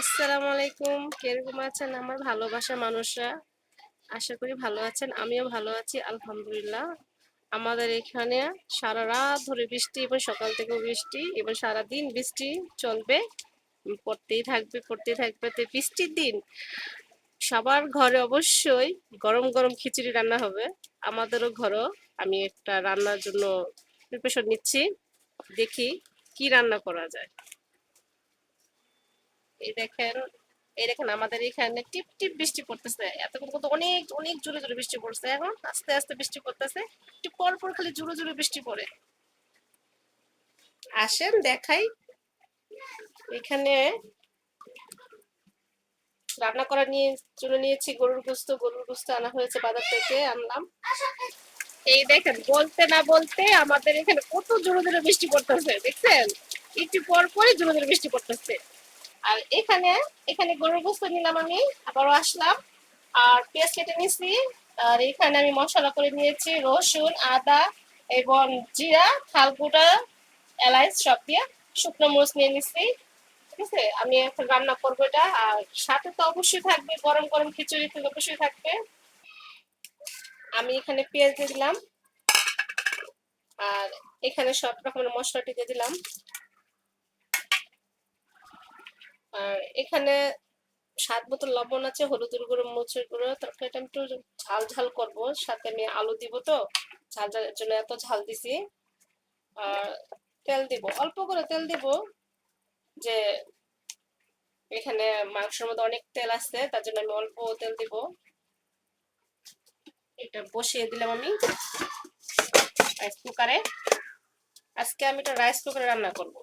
আসসালামু আলাইকুম। কিরকম আছেন আমার ভালোবাসার মানুষরা? আশা করি ভালো আছেন। আমিও ভালো আছি আলহামদুলিল্লাহ। আমাদের এখানে সারা রাত ধরে বৃষ্টি এবং সকাল থেকেও বৃষ্টি এবং সারাদিন বৃষ্টি চলবে। পড়তেই থাকবে। তো বৃষ্টির দিন সবার ঘরে অবশ্যই গরম গরম খিচুড়ি রান্না হবে। আমাদেরও ঘরেও আমি একটা রান্নার জন্য প্রিপারেশন নিচ্ছি। দেখি কি রান্না করা যায়। এই দেখেন এই দেখেন আমাদের এখানে টিপ টিপ বৃষ্টি পড়তেছে। এতক্ষণ কিন্তু অনেক অনেক জোরে জোরে বৃষ্টি পড়ছে, এখন আস্তে আস্তে বৃষ্টি পড়তেছে। একটু পর পর খালি জোরে জোরে বৃষ্টি পড়ে। আসেন দেখাই। এখানে রান্না করা নিয়ে জন্য নিয়েছি গরুর গোস্ত আনা হয়েছে, বাজার থেকে আনলাম। এই দেখেন বলতে না বলতে আমাদের এখানে কত জোরে জোরে বৃষ্টি পড়তেছে, দেখছেন? একটু পর পরই জোরে জোরে বৃষ্টি পড়তেছে। আর এখানে এখানে গরুর গোস্ত নিলাম আমি, আবারও আসলাম। আর পেঁয়াজ কেটে নিয়েছি। আর এখানে আমি মশলা করে নিয়েছি রসুন, আদা এবং জিরা, থালকুটা, এলাচ সব দিয়ে শুকনো মরিচ নিয়ে নিচ্ছি। ঠিক আছে, আমি এখন রান্না করবো এটা। আর সাথে তো অবশ্যই থাকবে গরম গরম খিচুড়ি, তো অবশ্যই থাকবে। আমি এখানে পেঁয়াজ দিয়ে দিলাম। আর এখানে সব রকমের মশলাটি দিয়ে দিলাম। আর এখানে স্বাদ মতো লবণ আছে, হলুদের গুঁড়ো, মরিচের গুঁড়ো। তরকারিটা আমি একটু ঝাল ঝাল করবো, সাথে আমি আলু দিব তো, ঝাল ঝালের জন্য এত ঝাল দিছি। আর তেল দিব, অল্প করে তেল দিব, যে এখানে মাংসের মধ্যে অনেক তেল আছে, তার জন্য আমি অল্প তেল দিব। এটা বসিয়ে দিলাম আমি রাইস কুকারে। আজকে আমি এটা রাইস কুকারে রান্না করব।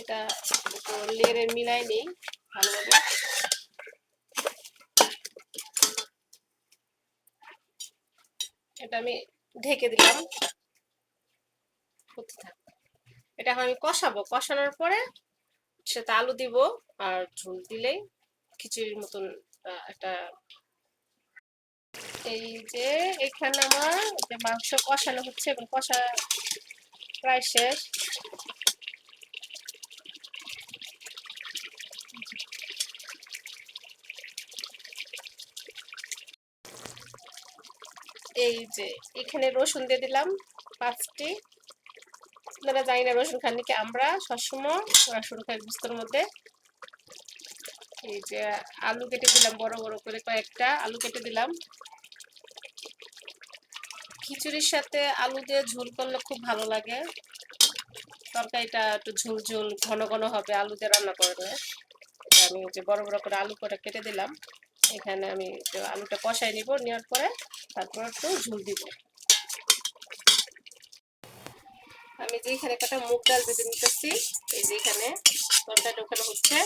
এটা একটু লেড়ে মিলাই নেই ভালোভাবে। এটা আমি ঢেকে দিলাম। এটা এখন আমি কষাবো, কষানোর পরে সেটা আলু দিব। আর ঝোল দিলেই খিচুড়ির মতন একটা। এই যে এখানে আমার যে মাংস কষানো হচ্ছে এবং কষা প্রায় শেষ। এই যে এখানে রসুন দিয়ে দিলাম 5টি। আপনারা জানি না রসুন খান নাকি, আমরা সবসময় রসুন খাই গোস্তের মধ্যে। এই যে আলু কেটে দিলাম, বড় বড় করে কয়েকটা আলু কেটে দিলাম। খিচুড়ির সাথে আলু দিয়ে ঝোল করলে খুব ভালো লাগে। তরকারিটা একটু ঝোল ঝোল ঘন ঘন হবে আলু দিয়ে রান্না করলে। আমি যে বড় বড় করে আলু করে কেটে দিলাম। এখানে আমি আলুটা কষাই নিব, নেওয়ার পরে তারপর একটু ঝোল দিব। আমি যে এখানে একটা মুগ ডাল ভেজে নিতেছি। এই যে এখানে তরকারিটা ওখানে হচ্ছে,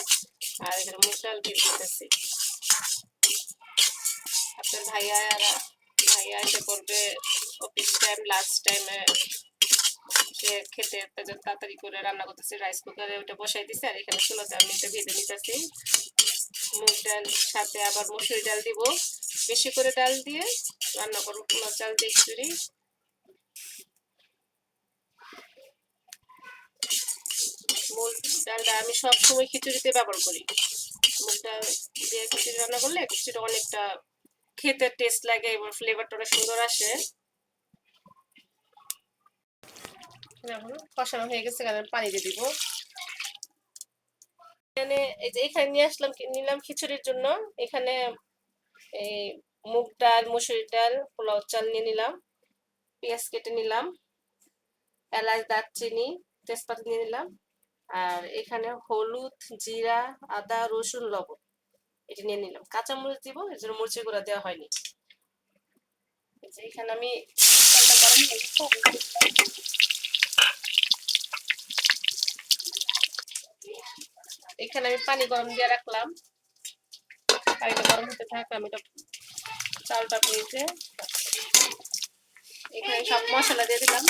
আর এখানে মুগ ডাল ভেজে নিতেছি। আপনার ভাইয়া এসে করবে অফিস টাইম, লাঞ্চ টাইমে খেতে তাড়াতাড়ি করে রান্না করতেছি। রাইস কুকারে ওটা বসাই দিছি, আর এখানে চুলাতে আমি এটা ভেজে নিতেছি। মুগ ডাল সাথে আবার মসুর ডাল দিব, বেশি করে ডাল দিয়ে রান্না করবো, কোনো চাল দিয়ে খিচুড়ি। মুগ ডালটা আমি সব সময় খিচুড়িতে ব্যবহার করি। মুগ ডাল দিয়ে খিচুড়ি রান্না করলে খিচুড়িটা অনেকটা খেতে টেস্ট লাগে এবং ফ্লেভারটা অনেক সুন্দর আসে। কষানো হয়ে গেছে, পানি দিয়ে দিব। এখানে এই যে এখানে নিলাম খিচুড়ির জন্য। এখানে এই মুগ ডাল, মসুর ডাল, পোলাও চাল নিয়ে নিলাম, পেঁয়াজ কেটে নিলাম, এলাচ, দারচিনি, তেজপাতা নিয়ে নিলাম। আর এখানে হলুদ, জিরা, আদা, রসুন, লবণ এটা নিয়ে নিলাম। কাঁচামরিচ দিব, এর জন্য মরিচের গুঁড়া দেওয়া হয়নি। এখানে আমি এখানে আমি পানি গরম দিয়ে রাখলাম। পানিটা গরম হতে থাক, আমি চালটা পেয়েছে এখানে সব মশলা দিয়ে দিলাম।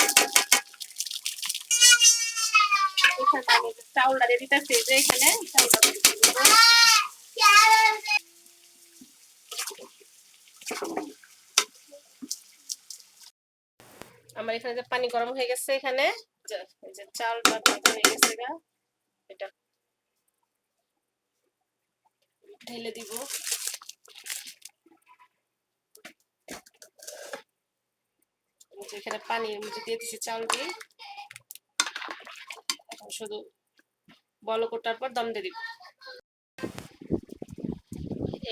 এখানে আমি চাউলটা দিয়ে দিতেছি, যে এখানে চাউলটা দিয়ে দিব। আমার এখানে যে পানি গরম হয়ে গেছে, এখানে যে চালটা হয়ে গেছে, এটা ঢেলে দিব। এখানে পানির মধ্যে দিয়ে দিচ্ছি চাউলটি, শুধু বলক ওঠার পর দম দিয়ে দিব।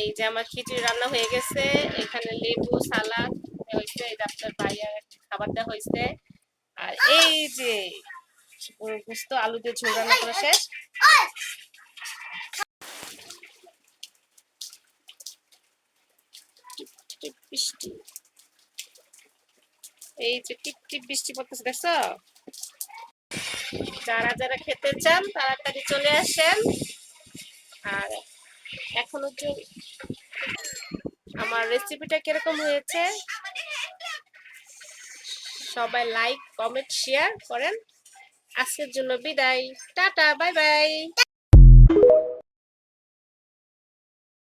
এই যে আমার খিচুড়ি রান্না হয়ে গেছে, এখানে লেবু সালাদ হয়েছে, এই যে আপনার ভাইয়ার খাবার দেওয়া হয়েছে, আর এই যে গরুর গোশত আলু দিয়ে ঝোল রান্না করা শেষ। বৃষ্টি, এই যে টিপ টিপ বৃষ্টি পড়তেছে, দেখছো? যারা যারা খেতে চান তাড়াতাড়ি চলে আসেন। আর এখনো যে আমার রেসিপিটা কিরকম হয়েছে সবাই লাইক কমেন্ট শেয়ার করেন। আজকের জন্য বিদায়, টাটা, বাই বাই।